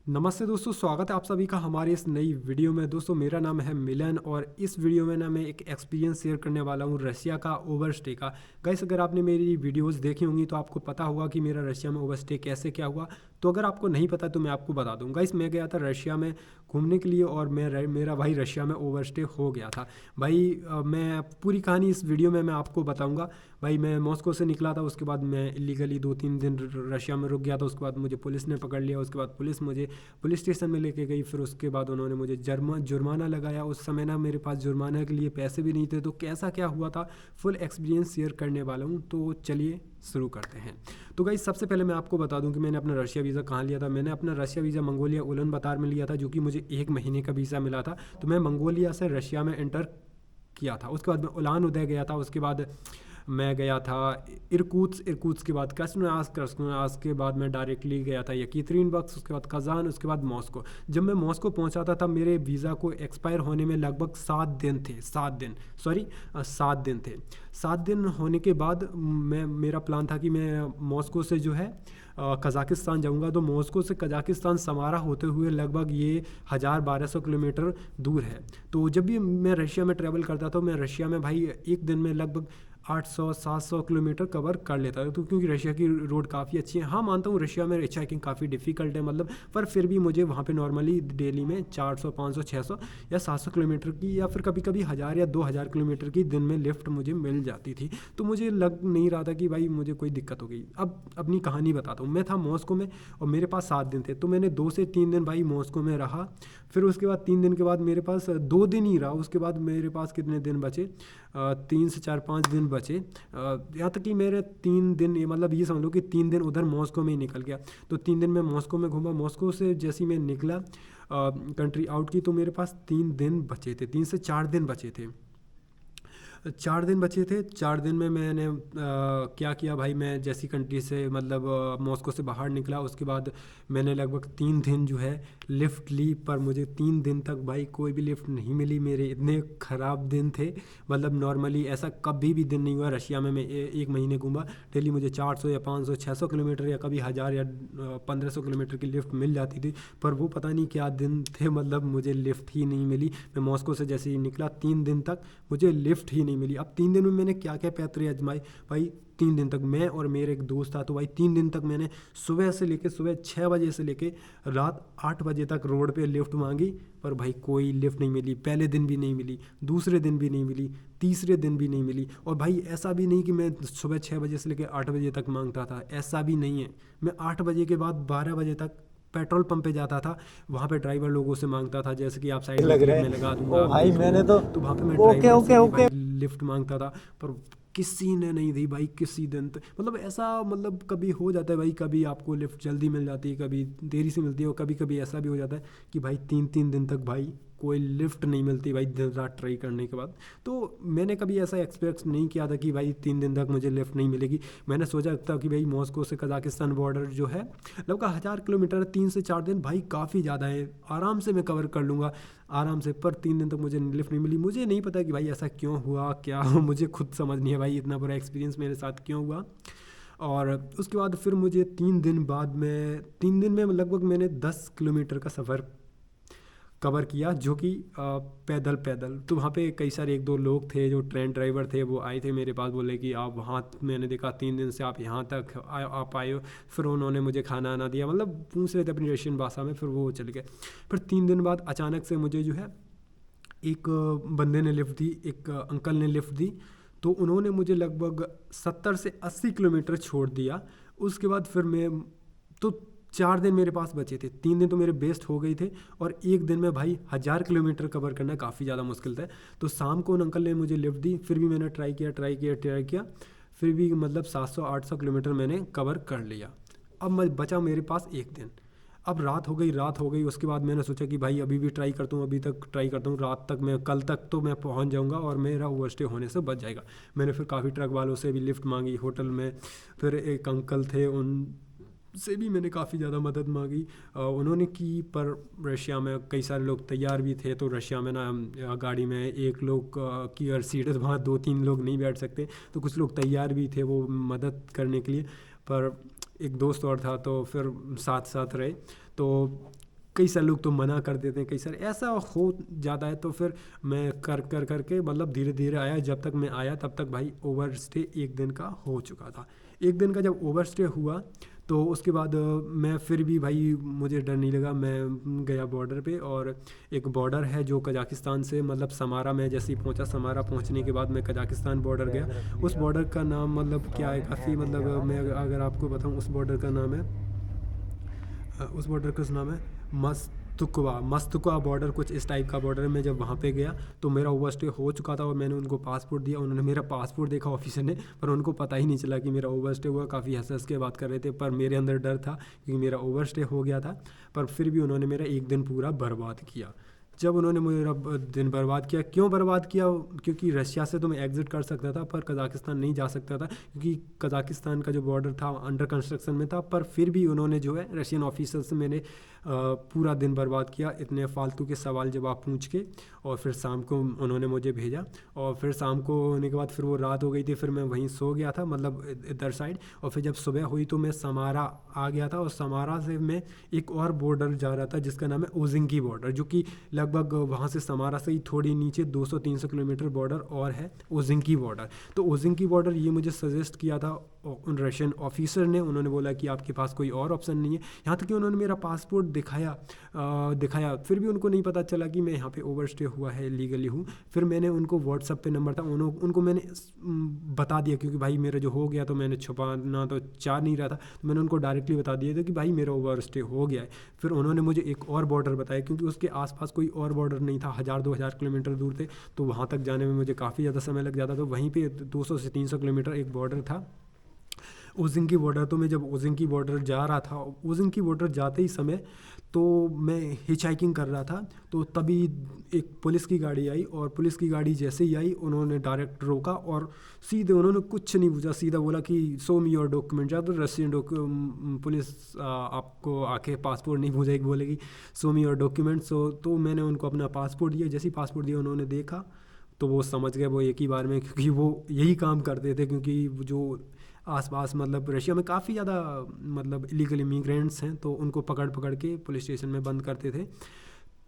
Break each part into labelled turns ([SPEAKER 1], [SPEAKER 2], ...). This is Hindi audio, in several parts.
[SPEAKER 1] नमस्ते दोस्तों, स्वागत है आप सभी का हमारे इस नई वीडियो में। दोस्तों मेरा नाम है मिलन और इस वीडियो में ना मैं एक एक्सपीरियंस शेयर करने वाला हूँ रशिया का ओवरस्टे का। गाइस, अगर आपने मेरी वीडियोस देखी होंगी तो आपको पता होगा कि मेरा रशिया में ओवरस्टे कैसे क्या हुआ। तो अगर आपको नहीं पता तो मैं आपको बता दूँ। गाइस, मैं गया था रशिया में घूमने के लिए और मेरा भाई रशिया में ओवरस्टे हो गया था। भाई मैं पूरी कहानी इस वीडियो में मैं आपको बताऊँगा। भाई मैं मॉस्को से निकला था, उसके बाद मैं इलीगली 2-3 दिन रशिया में रुक गया था। उसके बाद मुझे पुलिस ने पकड़ लिया, उसके बाद पुलिस मुझे पुलिस स्टेशन में लेके गई। फिर उसके बाद उन्होंने मुझे जुर्माना लगाया। उस समय ना मेरे पास जुर्माना के लिए पैसे भी नहीं थे। तो कैसा क्या हुआ था फुल एक्सपीरियंस शेयर करने वाला हूँ। तो चलिए शुरू करते हैं। तो गाइस, सबसे पहले मैं आपको बता दूं कि मैंने अपना रशिया वीज़ा कहाँ लिया था। मैंने अपना रशिया वीज़ा मंगोलिया उलन बतार में लिया था, जो कि मुझे 1 महीने का वीज़ा मिला था। तो मैं मंगोलिया से रशिया में एंटर किया था। उसके बाद मैं उलान उदय गया था। उसके बाद मैं गया था इरकूत्स्क के बाद कृष्णयास्क के बाद मैं डायरेक्टली गया था यकीत्रिनबक्स, उसके बाद कज़ान, उसके बाद मॉस्को। जब मैं मॉस्को पहुंचा था तब मेरे वीज़ा को एक्सपायर होने में लगभग 7 दिन थे। 7 दिन, सॉरी 7 दिन थे। 7 दिन होने के बाद मेरा प्लान था कि मैं मॉस्को से जो है कज़ाकिस्तान जाऊंगा। तो मॉस्को से कज़ाकिस्तान समारा होते हुए लगभग ये 1000-1200 किलोमीटर दूर है। तो जब भी मैं रशिया में ट्रैवल करता था तो मैं रशिया में भाई एक दिन में लगभग 800-700 किलोमीटर कवर कर लेता है। तो क्योंकि रशिया की रोड काफ़ी अच्छी है। हाँ, मानता हूँ रशिया में हिच हाइकिंग काफ़ी डिफ़िकल्ट है, मतलब पर फिर भी मुझे वहाँ पे नॉर्मली डेली में 400, 500, 600 या 700 किलोमीटर की या फिर कभी कभी 1000 या 2000 किलोमीटर की दिन में लिफ्ट मुझे मिल जाती थी। तो मुझे लग नहीं रहा था कि भाई मुझे कोई दिक्कत हो गई। अब अपनी कहानी बताता हूँ। मैं था मॉस्को में और मेरे पास 7 दिन थे। तो मैंने 2 से 3 दिन भाई मॉस्को में रहा। फिर उसके बाद 3 दिन के बाद मेरे पास 2 दिन ही रहा। उसके बाद मेरे पास कितने दिन बचे, 3 से 4-5 दिन बचे। यहाँ तक कि मेरे 3 दिन, ये मतलब ये समझ लो कि 3 दिन उधर मॉस्को में ही निकल गया। तो 3 दिन मैं मॉस्को में घूमा। मॉस्को से जैसे ही मैं निकला कंट्री आउट की, तो मेरे पास 3 दिन बचे थे, 3 से 4 दिन बचे थे। 4 दिन बचे थे। 4 दिन में मैंने क्या किया भाई, मैं जैसी कंट्री से मतलब मॉस्को से बाहर निकला, उसके बाद मैंने लगभग 3 दिन जो है लिफ्ट ली। पर मुझे 3 दिन तक भाई कोई भी लिफ्ट नहीं मिली। मेरे इतने ख़राब दिन थे, मतलब नॉर्मली ऐसा कभी भी दिन नहीं हुआ रशिया में। मैं 1 महीने घूमा, डेली मुझे 400 या 500, 600 किलोमीटर या कभी 1000 या 1500 किलोमीटर की लिफ्ट मिल जाती थी। पर वो पता नहीं क्या दिन थे, मतलब मुझे लिफ्ट ही नहीं मिली। मैं मॉस्को से जैसे ही निकला 3 दिन तक मुझे लिफ्ट ही नहीं मिली। अब 3 दिन में मैंने क्या क्या पैतरे आजमाए भाई। 3 दिन तक मैं और मेरे एक दोस्त था, तो भाई 3 दिन तक मैंने सुबह 6 बजे से लेके रात 8 बजे तक रोड पे लिफ्ट मांगी। पर भाई कोई लिफ्ट नहीं मिली। पहले दिन भी नहीं मिली, दूसरे दिन भी नहीं मिली, तीसरे दिन भी नहीं मिली। और भाई ऐसा भी नहीं कि मैं सुबह 6 बजे से लेकर 8 बजे तक मांगता था, ऐसा भी नहीं है। मैं 8 बजे के बाद 12 बजे तक पेट्रोल पंप पे जाता था। वहाँ पे ड्राइवर लोगों से मांगता था, जैसे कि आप साइड में
[SPEAKER 2] लग
[SPEAKER 1] क्लिप
[SPEAKER 2] रहे
[SPEAKER 1] में लगा
[SPEAKER 2] हैं।
[SPEAKER 1] दूंगा,
[SPEAKER 2] ओ
[SPEAKER 1] आप
[SPEAKER 2] भाई
[SPEAKER 1] देख
[SPEAKER 2] मैंने
[SPEAKER 1] लेना।
[SPEAKER 2] तो
[SPEAKER 1] तो वहाँ पे मैं
[SPEAKER 2] ओके
[SPEAKER 1] ड्राइवर
[SPEAKER 2] ओके
[SPEAKER 1] से भी
[SPEAKER 2] ओके।
[SPEAKER 1] भाई लिफ्ट मांगता था। पर किसी ने नहीं दी भाई, किसी दिन तक। मतलब ऐसा, मतलब कभी हो जाता है भाई, कभी आपको लिफ्ट जल्दी मिल जाती है, कभी देरी से मिलती है। और कभी कभी ऐसा भी हो जाता है कि भाई 3-3 दिन तक भाई कोई लिफ्ट नहीं मिलती भाई, दिन रात ट्राई करने के बाद। तो मैंने कभी ऐसा एक्सपेक्ट नहीं किया था कि भाई 3 दिन तक मुझे लिफ्ट नहीं मिलेगी। मैंने सोचा था कि भाई मॉस्को से कजाकिस्तान बॉर्डर जो है लगभग 1000 किलोमीटर, 3 से 4 दिन भाई काफ़ी ज़्यादा है, आराम से मैं कवर कर लूँगा आराम से। पर 3 दिन तक मुझे लिफ्ट नहीं मिली। मुझे नहीं पता कि भाई ऐसा क्यों हुआ, क्या मुझे खुद समझ नहीं है भाई, इतना बुरा एक्सपीरियंस मेरे साथ क्यों हुआ। और उसके बाद फिर मुझे 3 दिन में लगभग मैंने 10 किलोमीटर का सफ़र कवर किया, जो कि पैदल पैदल। तो वहाँ पे कई सारे 1-2 लोग थे जो ट्रेन ड्राइवर थे, वो आए थे मेरे पास, बोले कि आप वहाँ, मैंने देखा 3 दिन से आप यहाँ तक आप आए हो। फिर उन्होंने मुझे खाना आना दिया, मतलब पूछ रहे थे अपनी रशियन भाषा में। फिर वो चले गए। फिर 3 दिन बाद अचानक से मुझे जो है एक बंदे ने लिफ्ट दी, एक अंकल ने लिफ्ट दी। तो उन्होंने मुझे लगभग 70 से 80 किलोमीटर छोड़ दिया। उसके बाद फिर मैं, तो 4 दिन मेरे पास बचे थे। 3 दिन तो मेरे बेस्ट हो गए थे। और एक दिन में भाई 1000 किलोमीटर कवर करना काफ़ी ज़्यादा मुश्किल था। तो शाम को उन अंकल ने मुझे लिफ्ट दी। फिर भी मैंने ट्राई किया। फिर भी मतलब 700-800 किलोमीटर मैंने कवर कर लिया। अब मैं बचा मेरे पास एक दिन। अब रात हो गई। उसके बाद मैंने सोचा कि भाई अभी भी ट्राई करता हूँ, अभी तक ट्राई करता हूँ, रात तक मैं, कल तक तो मैं पहुँच जाऊँगा और मेरा ओवरस्टे होने से बच जाएगा। मैंने फिर काफ़ी ट्रक वालों से भी लिफ्ट मांगी होटल में। फिर एक अंकल थे, उन से भी मैंने काफ़ी ज़्यादा मदद मांगी। उन्होंने की। पर रशिया में कई सारे लोग तैयार भी थे। तो रशिया में ना गाड़ी में एक लोग की अगर सीट है तो वहाँ 2-3 लोग नहीं बैठ सकते। तो कुछ लोग तैयार भी थे वो मदद करने के लिए। पर एक दोस्त और था तो फिर साथ साथ रहे। तो कई सारे लोग तो मना कर देते हैं, कई सारे ऐसा हो जाता है। तो फिर मैं कर कर करके मतलब धीरे धीरे आया। जब तक मैं आया तब तक भाई ओवर स्टे 1 दिन का हो चुका था। 1 दिन का जब ओवर स्टे हुआ तो उसके बाद मैं फिर भी भाई मुझे डर नहीं लगा। मैं गया बॉर्डर पे, और एक बॉर्डर है जो कजाकिस्तान से मतलब समारा में जैसे ही पहुंचा, समारा पहुंचने के बाद मैं कजाकिस्तान बॉर्डर गया। उस बॉर्डर का नाम मतलब क्या है, काफ़ी मतलब मैं अगर आपको बताऊं, उस बॉर्डर का नाम है मस्तुकवा बॉर्डर, कुछ इस टाइप का बॉर्डर है। मैं जब वहाँ पे गया तो मेरा ओवरस्टे हो चुका था और मैंने उनको पासपोर्ट दिया। उन्होंने मेरा पासपोर्ट देखा ऑफिसर ने, पर उनको पता ही नहीं चला कि मेरा ओवरस्टे हुआ। काफ़ी हंस हंस के बात कर रहे थे, पर मेरे अंदर डर था क्योंकि मेरा ओवरस्टे हो गया था। पर फिर भी उन्होंने मेरा 1 दिन पूरा बर्बाद किया। जब उन्होंने मेरा दिन बर्बाद किया, क्यों बर्बाद किया, क्योंकि रशिया से तो मैं एग्ज़िट कर सकता था पर कज़ाकिस्तान नहीं जा सकता था, क्योंकि कज़ाकिस्तान का जो बॉर्डर था अंडर कंस्ट्रक्शन में था। पर फिर भी उन्होंने जो है रशियन ऑफिसर से मैंने पूरा दिन बर्बाद किया इतने फालतू के सवाल जवाब पूछ के। और फिर शाम को उन्होंने मुझे भेजा, और फिर शाम को होने के बाद फिर वो रात हो गई थी, फिर मैं वहीं सो गया था मतलब इधर साइड। और फिर जब सुबह हुई तो मैं समारा आ गया था, और समारा से मैं एक और बॉर्डर जा रहा था जिसका नाम है ओजिंकी बॉर्डर, जो कि लगभग वहाँ से समारा से ही थोड़ी नीचे 200-300 किलोमीटर बॉर्डर और है ओजिंकी बॉर्डर। तो ओजिंकी बॉर्डर ये मुझे सजेस्ट किया था उन रशियन ऑफिसर ने। उन्होंने बोला कि आपके पास कोई और ऑप्शन नहीं है। यहाँ तक कि उन्होंने मेरा पासपोर्ट दिखाया, फिर भी उनको नहीं पता चला कि मैं यहाँ पे ओवरस्टे हुआ है, लीगली हूँ। फिर मैंने उनको व्हाट्सअप पे नंबर था, उनको मैंने बता दिया, क्योंकि भाई मेरा जो हो गया तो मैंने छुपाना तो चाह नहीं रहा था। तो मैंने उनको डायरेक्टली बता दिया था कि भाई मेरा ओवरस्टे हो गया है। फिर उन्होंने मुझे एक और बॉर्डर बताया, क्योंकि उसके आसपास कोई और बॉर्डर नहीं था, 1000-2000 किलोमीटर दूर थे। तो वहाँ तक जाने में मुझे काफ़ी ज़्यादा समय लग जाता। तो वहीं पे 200 से 300 किलोमीटर एक बॉर्डर था, ओजिंकी बॉर्डर। तो मैं जब ओजिंकी बॉर्डर जा रहा था, ओजिंकी बॉर्डर जाते ही समय तो मैं हिच हाइकिंग कर रहा था, तो तभी एक पुलिस की गाड़ी आई, और पुलिस की गाड़ी जैसे ही आई उन्होंने डायरेक्ट रोका, और सीधे उन्होंने कुछ नहीं पूछा, सीधा बोला कि शो मी योर डॉक्यूमेंट। या तो रशियन पुलिस आपको आके पासपोर्ट नहीं पूछेगी, बोलेगी शो मी योर डॉक्यूमेंट। तो मैंने उनको अपना पासपोर्ट दिया। जैसे ही पासपोर्ट दिया उन्होंने देखा तो वो समझ गए वो एक ही बार में, क्योंकि वो यही काम करते थे। क्योंकि जो आसपास मतलब रशिया में काफ़ी ज़्यादा मतलब इलीगल इमिग्रेंट्स हैं, तो उनको पकड़ पकड़ के पुलिस स्टेशन में बंद करते थे।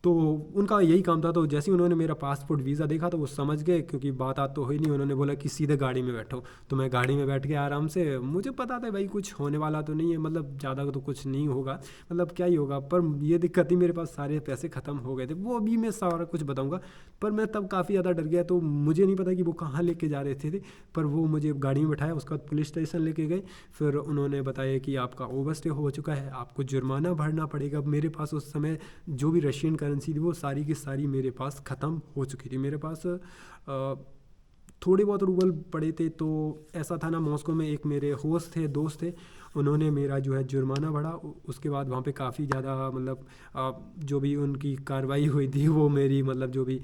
[SPEAKER 1] तो उनका यही काम था। तो जैसे ही उन्होंने मेरा पासपोर्ट वीज़ा देखा तो वो समझ गए, क्योंकि बात तो हुई नहीं। उन्होंने बोला कि सीधे गाड़ी में बैठो। तो मैं गाड़ी में बैठ के आराम से, मुझे पता था भाई कुछ होने वाला तो नहीं है, मतलब ज़्यादा तो कुछ नहीं होगा, मतलब क्या ही होगा। पर ये दिक्कत थी, मेरे पास सारे पैसे ख़त्म हो गए थे। वो अभी मैं सारा कुछ बताऊँगा। पर मैं तब काफ़ी ज़्यादा डर गया, तो मुझे नहीं पता कि वो कहाँ लेके जा रहे थे। पर वो मुझे गाड़ी में बैठाया, उसके बाद पुलिस स्टेशन लेके गए। फिर उन्होंने बताया कि आपका ओवरस्टे हो चुका है, आपको जुर्माना भरना पड़ेगा। मेरे पास उस समय जो भी रशियन करेंसी थी वो सारी की सारी मेरे पास ख़त्म हो चुकी थी। मेरे पास थोड़े बहुत रूबल पड़े थे। तो ऐसा था ना, मॉस्को में एक मेरे होस्ट थे, दोस्त थे, उन्होंने मेरा जो है जुर्माना भरा। उसके बाद वहाँ पे काफ़ी ज़्यादा मतलब जो भी उनकी कार्रवाई हुई थी वो मेरी मतलब जो भी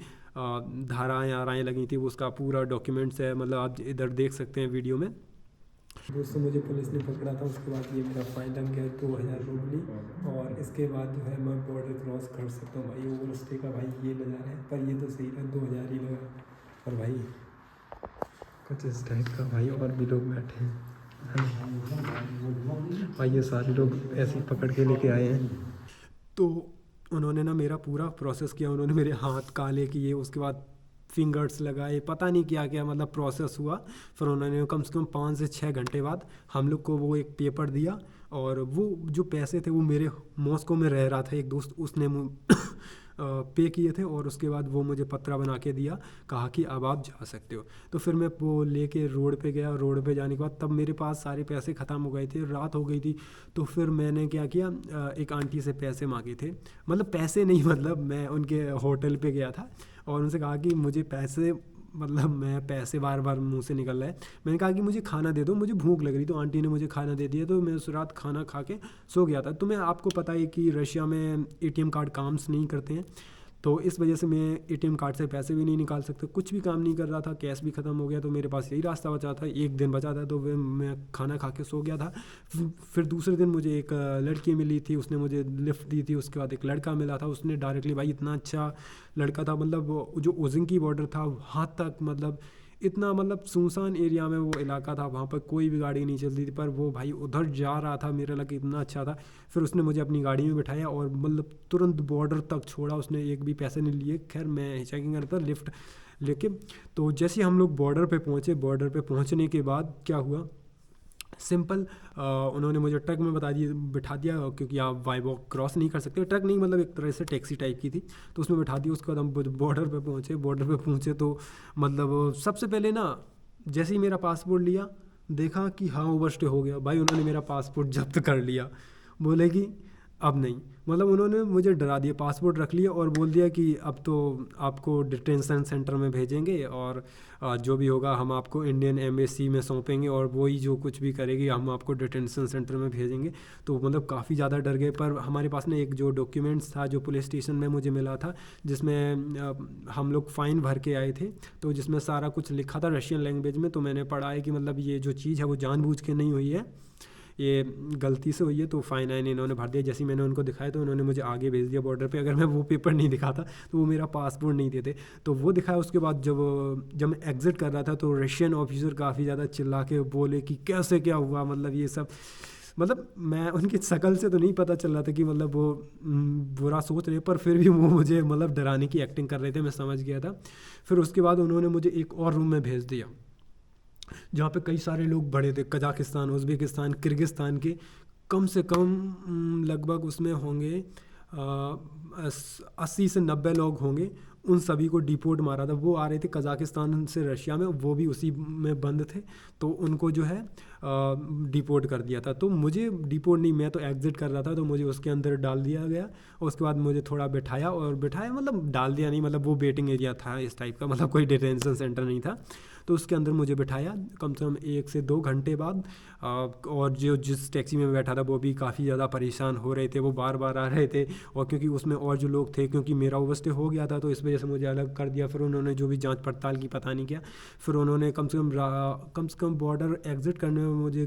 [SPEAKER 1] धाराएँ आराएँ लगी थी उसका पूरा डॉक्यूमेंट्स है, मतलब आप इधर देख सकते हैं वीडियो में। दोस्तों मुझे पुलिस ने पकड़ा था, उसके बाद ये मेरा फाइन लग गया 2000 रूबली, और इसके बाद जो है मैं बॉर्डर क्रॉस कर सकता हूँ। भाई ओवर स्टे का भाई ये नज़ारा है, पर ये तो सही था, 2000 ही लगा। और भाई कुछ इस टाइप का भाई और भी लोग बैठे हैं भाई, ये सारे लोग ऐसे ही पकड़ के लेके आए हैं। तो उन्होंने ना मेरा पूरा प्रोसेस किया, उन्होंने मेरे हाथ काले किए, उसके बाद फिंगर्स लगाए, पता नहीं क्या क्या मतलब प्रोसेस हुआ। फिर उन्होंने कम से कम 5 से 6 घंटे बाद हम लोग को वो एक पेपर दिया, और वो जो पैसे थे वो मेरे मॉस्को में रह रहा था एक दोस्त, उसने पे किए थे, और उसके बाद वो मुझे पत्रा बना के दिया, कहा कि अब आप जा सकते हो। तो फिर मैं वो लेके रोड पे गया, रोड पे जाने के बाद तब मेरे पास सारे पैसे ख़त्म हो गए थे, रात हो गई थी। तो फिर मैंने क्या किया, एक आंटी से पैसे मांगे थे, मतलब पैसे नहीं, मतलब मैं उनके होटल पे गया था और उनसे कहा कि मुझे पैसे, मतलब मैं पैसे बार बार मुंह से निकल रहा है। मैंने कहा कि मुझे खाना दे दो, मुझे भूख लग रही। तो आंटी ने मुझे खाना दे दिया, तो मैं उस रात खाना खा के सो गया था। तो मैं आपको पता है कि रशिया में एटीएम कार्ड काम्स नहीं करते हैं, तो इस वजह से मैं एटीएम कार्ड से पैसे भी नहीं निकाल सकता, कुछ भी काम नहीं कर रहा था, कैश भी ख़त्म हो गया। तो मेरे पास यही रास्ता बचा था, एक दिन बचा था, तो मैं खाना खा के सो गया था। फिर दूसरे दिन मुझे एक लड़की मिली थी, उसने मुझे लिफ्ट दी थी। उसके बाद एक लड़का मिला था, उसने डायरेक्टली, भाई इतना अच्छा लड़का था, मतलब जो ओजिंकी बॉर्डर था वहाँ तक, मतलब इतना मतलब सुनसान एरिया में वो इलाका था, वहाँ पर कोई भी गाड़ी नहीं चलती थी, पर वो भाई उधर जा रहा था, मेरा लग इतना अच्छा था। फिर उसने मुझे अपनी गाड़ी में बिठाया और मतलब तुरंत बॉर्डर तक छोड़ा, उसने एक भी पैसे नहीं लिए। खैर मैं हिचकिंग कर रहा था लिफ्ट लेके। तो जैसे हम लोग बॉर्डर पे पहुँचे, बॉर्डर पे पहुँचने के बाद क्या हुआ, सिंपल उन्होंने मुझे ट्रक में बिठा दिया, क्योंकि आप वाई वॉक क्रॉस नहीं कर सकते, ट्रक नहीं मतलब एक तरह से टैक्सी टाइप की थी, तो उसमें बिठा दिया। उसके बाद हम बॉर्डर पे पहुँचे। बॉर्डर पे पहुँचे तो मतलब सबसे पहले ना, जैसे ही मेरा पासपोर्ट लिया, देखा कि हाँ ओवरस्टे हो गया, भाई उन्होंने मेरा पासपोर्ट जब्त कर लिया। बोले कि अब नहीं, मतलब उन्होंने मुझे डरा दिया, पासपोर्ट रख लिया और बोल दिया कि अब तो आपको डिटेंशन सेंटर में भेजेंगे और जो भी होगा हम आपको इंडियन एम्बेसी में सौंपेंगे और वही जो कुछ भी करेगी हम आपको डिटेंशन सेंटर में भेजेंगे। तो मतलब काफ़ी ज़्यादा डर गए। पर हमारे पास ना एक जो डॉक्यूमेंट्स था जो पुलिस स्टेशन में मुझे मिला था, जिसमें हम लोग फ़ाइन भर के आए थे, तो जिसमें सारा कुछ लिखा था रशियन लैंग्वेज में। तो मैंने पढ़ा है कि मतलब ये जो चीज़ है वो जानबूझ के नहीं हुई है, ये गलती से हुई है, तो फ़ाइन आइन इन्होंने भर दिया। जैसे ही मैंने उनको दिखाया तो उन्होंने मुझे आगे भेज दिया बॉर्डर पे। अगर मैं वो पेपर नहीं दिखाता तो वो मेरा पासपोर्ट नहीं देते। तो वो दिखाया। उसके बाद जब जब मैं एग्ज़िट कर रहा था तो रशियन ऑफिसर काफ़ी ज़्यादा चिल्ला के बोले कि कैसे क्या हुआ, मतलब ये सब। मतलब मैं उनकी शक्ल से तो नहीं पता चल रहा था कि मतलब वो बुरा सोच रहे, पर फिर भी वो मुझे मतलब डराने की एक्टिंग कर रहे थे, मैं समझ गया था। फिर उसके बाद उन्होंने मुझे एक और रूम में भेज दिया, जहाँ पे कई सारे लोग बड़े थे, कजाकिस्तान, उज़्बेकिस्तान, किर्गिस्तान के। कम से कम लगभग उसमें होंगे 80 से 90 लोग होंगे। उन सभी को डिपोर्ट मारा था। वो आ रहे थे कजाकिस्तान से रशिया में, वो भी उसी में बंद थे, तो उनको जो है डिपोर्ट कर दिया था। तो मुझे डिपोर्ट नहीं, मैं तो एग्ज़िट कर रहा था, तो मुझे उसके अंदर डाल दिया गया। और उसके बाद मुझे थोड़ा बिठाया मतलब डाल दिया नहीं, मतलब वो वेटिंग एरिया था इस टाइप का, मतलब कोई डिटेंशन सेंटर नहीं था। तो उसके अंदर मुझे बिठाया कम से कम 1 से 2 घंटे बाद। और जो जिस टैक्सी में बैठा था वो भी काफ़ी ज़्यादा परेशान हो रहे थे, वो बार बार आ रहे थे। और क्योंकि उसमें और जो लोग थे, क्योंकि मेरा ओवरस्टे हो गया था, तो इस वजह से मुझे अलग कर दिया। फिर उन्होंने जो भी जांच पड़ताल की पता नहीं क्या, फिर उन्होंने कम से कम बॉर्डर एग्ज़िट करने में मुझे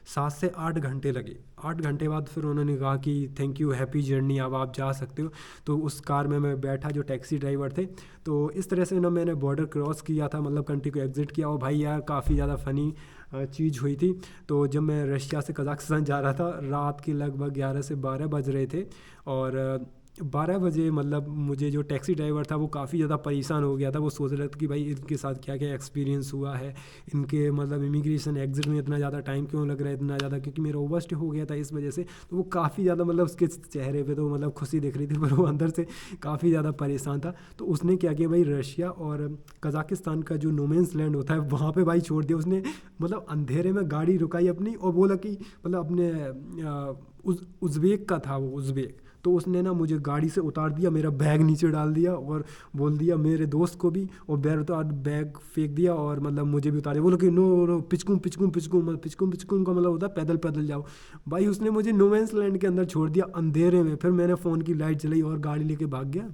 [SPEAKER 1] 7 से 8 घंटे लगे। 8 घंटे बाद फिर उन्होंने कहा कि थैंक यू, हैप्पी जर्नी, अब आप जा सकते हो। तो उस कार में मैं बैठा, जो टैक्सी ड्राइवर थे। तो इस तरह से ना मैंने बॉर्डर क्रॉस किया था, मतलब कंट्री को एग्ज़िट किया। और भाई यार काफ़ी ज़्यादा फ़नी चीज़ हुई थी। तो जब मैं रशिया से कज़ाकिस्तान जा रहा था, रात के लगभग 11 से 12 बज रहे थे। और 12 बजे मतलब मुझे जो टैक्सी ड्राइवर था वो काफ़ी ज़्यादा परेशान हो गया था। वो सोच रहा था कि भाई इनके साथ क्या क्या एक्सपीरियंस हुआ है, इनके मतलब इमिग्रेशन एग्ज़िट में इतना ज़्यादा टाइम क्यों लग रहा है, इतना ज़्यादा, क्योंकि मेरा ओवरस्टे हो गया था इस वजह से। तो वो काफ़ी ज़्यादा मतलब उसके चेहरे पे तो मतलब खुशी दिख रही थी, पर वो अंदर से काफ़ी ज़्यादा परेशान था। तो उसने क्या किया भाई, रशिया और कज़ाकिस्तान का जो नो मैंस लैंड होता है वहाँ पे भाई छोड़ दिया उसने। मतलब अंधेरे में गाड़ी रुकाई अपनी और बोला कि मतलब अपने उज़्बेक का था वो, उज़्बेक। तो उसने ना मुझे गाड़ी से उतार दिया, मेरा बैग नीचे डाल दिया और बोल दिया मेरे दोस्त को भी, और बैग फेंक दिया और मतलब मुझे भी उतार दिया। बोलो कि नो नो, पिचकूँ पिचकूँ पिचकूँ, मतलब पिचकूँ पिचकूँ का मतलब होता है पैदल पैदल जाओ। भाई उसने मुझे नो मैंस लैंड के अंदर छोड़ दिया अंधेरे में। फिर मैंने फ़ोन की लाइट जलाई और गाड़ी लेके भाग गया।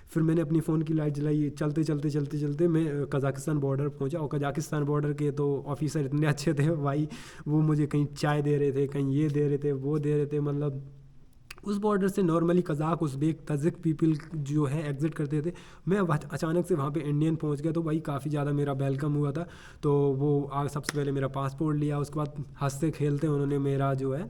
[SPEAKER 1] फिर मैंने अपनी फ़ोन की लाइट जलाई, चलते चलते चलते चलते मैं कज़ाकिस्तान बॉर्डर पहुंचा। और कज़ाकिस्तान बॉर्डर के तो ऑफिसर इतने अच्छे थे भाई, वो मुझे कहीं चाय दे रहे थे, कहीं ये दे रहे थे, वो दे रहे थे। मतलब उस बॉर्डर से नॉर्मली कज़ाक, उज़्बेक, तजिक पीपल जो है एग्ज़िट करते थे। मैं अचानक से वहाँ पे इंडियन पहुँच गया, तो भाई काफ़ी ज़्यादा मेरा वेलकम हुआ था। तो वो सबसे पहले मेरा पासपोर्ट लिया, उसके बाद हंसते खेलते उन्होंने मेरा जो है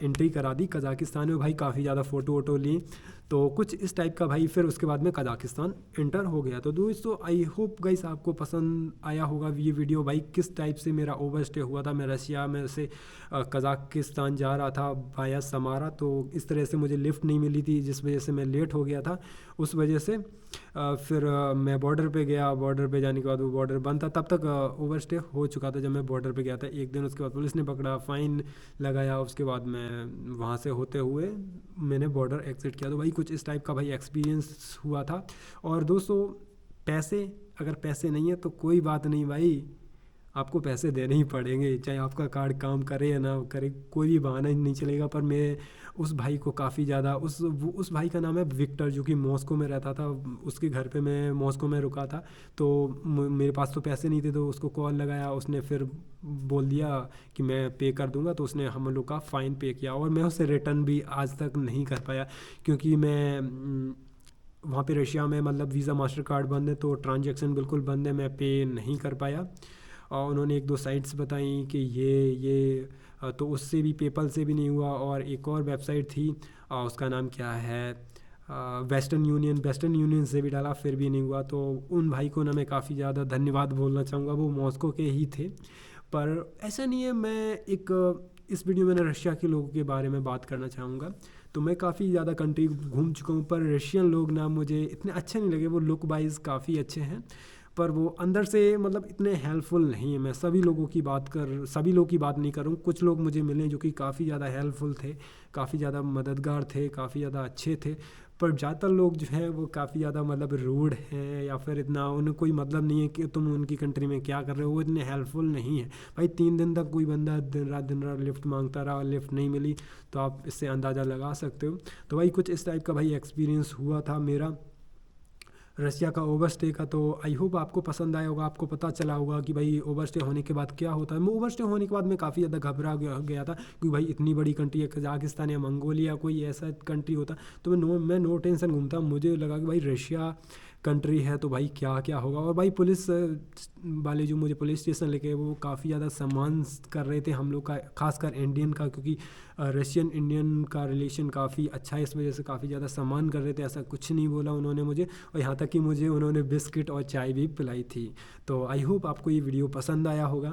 [SPEAKER 1] एंट्री करा दी कज़ाकिस्तान में। भाई काफ़ी ज़्यादा फ़ोटो वोटो ली, तो कुछ इस टाइप का भाई। फिर उसके बाद में कज़ाकिस्तान इंटर हो गया। तो दोस्तों आई होप गाइस आपको पसंद आया होगा ये वीडियो, भाई किस टाइप से मेरा ओवरस्टे हुआ था। मैं रशिया में से कज़ाकिस्तान जा रहा था वाया समारा। तो इस तरह से मुझे लिफ्ट नहीं मिली थी, जिस वजह से मैं लेट हो गया था। उस वजह से फिर मैं बॉर्डर पे गया। बॉर्डर पे जाने के बाद वो बॉर्डर बंद था, तब तक ओवरस्टे हो चुका था जब मैं बॉर्डर पे गया था। एक दिन उसके बाद पुलिस ने पकड़ा, फ़ाइन लगाया। उसके बाद मैं वहाँ से होते हुए मैंने बॉर्डर एग्ज़िट किया। तो भाई कुछ इस टाइप का भाई एक्सपीरियंस हुआ था। और दोस्तों पैसे, अगर पैसे नहीं है तो कोई बात नहीं भाई, आपको पैसे देने ही पड़ेंगे, चाहे आपका कार्ड काम करे या ना करे, कोई भी बहाना ही नहीं चलेगा। पर मैं उस भाई को काफ़ी ज़्यादा, उस भाई का नाम है विक्टर, जो कि मॉस्को में रहता था। उसके घर पे मैं मॉस्को में रुका था। तो मेरे पास तो पैसे नहीं थे, तो उसको कॉल लगाया, उसने फिर बोल दिया कि मैं पे कर दूंगा। तो उसने हम लोग का फ़ाइन पे किया और मैं उसे रिटर्न भी आज तक नहीं कर पाया, क्योंकि मैं वहाँ पे रशिया में मतलब वीज़ा मास्टर कार्ड बंद है, तो ट्रांजैक्शन बिल्कुल बंद है, मैं पे नहीं कर पाया। और उन्होंने एक दो साइट्स बताई कि ये तो उससे भी, पेपल से भी नहीं हुआ। और एक और वेबसाइट थी, उसका नाम क्या है, वेस्टर्न यूनियन से भी डाला, फिर भी नहीं हुआ। तो उन भाई को ना मैं काफ़ी ज़्यादा धन्यवाद बोलना चाहूँगा, वो मॉस्को के ही थे। पर ऐसा नहीं है, मैं इस वीडियो में ना रशिया के लोगों के बारे में बात करना चाहूँगा। तो मैं काफ़ी ज़्यादा कंट्री घूम चुका हूँ, पर रशियन लोग ना मुझे इतने अच्छे नहीं लगे। वो लुक वाइज काफ़ी अच्छे हैं, पर वो अंदर से मतलब इतने हेल्पफुल नहीं है। मैं सभी लोगों की बात नहीं कर रहा हूँ, कुछ लोग मुझे मिले जो कि काफ़ी ज़्यादा हेल्पफुल थे, काफ़ी ज़्यादा मददगार थे, काफ़ी ज़्यादा अच्छे थे। पर ज़्यादातर लोग जो हैं वो काफ़ी ज़्यादा मतलब रूड हैं, या फिर इतना उन्हें कोई मतलब नहीं है कि तुम उनकी कंट्री में क्या कर रहे हो, वो इतने हेल्पफुल नहीं है। भाई 3 दिन तक कोई बंदा दिन रात लिफ्ट मांगता रहा, लिफ्ट नहीं मिली, तो आप इससे अंदाज़ा लगा सकते हो। तो भाई कुछ इस टाइप का भाई एक्सपीरियंस हुआ था मेरा रसिया का ओवरस्टे का। तो आई होप आपको पसंद आया होगा, आपको पता चला होगा कि भाई ओवरस्टे होने के बाद क्या होता है। मैं ओवरस्टे होने के बाद मैं काफ़ी ज़्यादा घबरा गया था, क्योंकि भाई इतनी बड़ी कंट्री है, कजाकिस्तान या मंगोलिया कोई ऐसा कंट्री होता तो मैं नो टेंशन घूमता। मुझे लगा कि भाई रशिया कंट्री है तो भाई क्या क्या होगा। और भाई पुलिस वाले जो मुझे पुलिस स्टेशन लेके, वो काफ़ी ज़्यादा सम्मान कर रहे थे हम लोग का, खासकर इंडियन का, क्योंकि रशियन इंडियन का रिलेशन काफ़ी अच्छा है, इस वजह से काफ़ी ज़्यादा सम्मान कर रहे थे। ऐसा कुछ नहीं बोला उन्होंने मुझे, और यहाँ तक कि मुझे उन्होंने बिस्किट और चाय भी पिलाई थी। तो आई होप आपको ये वीडियो पसंद आया होगा।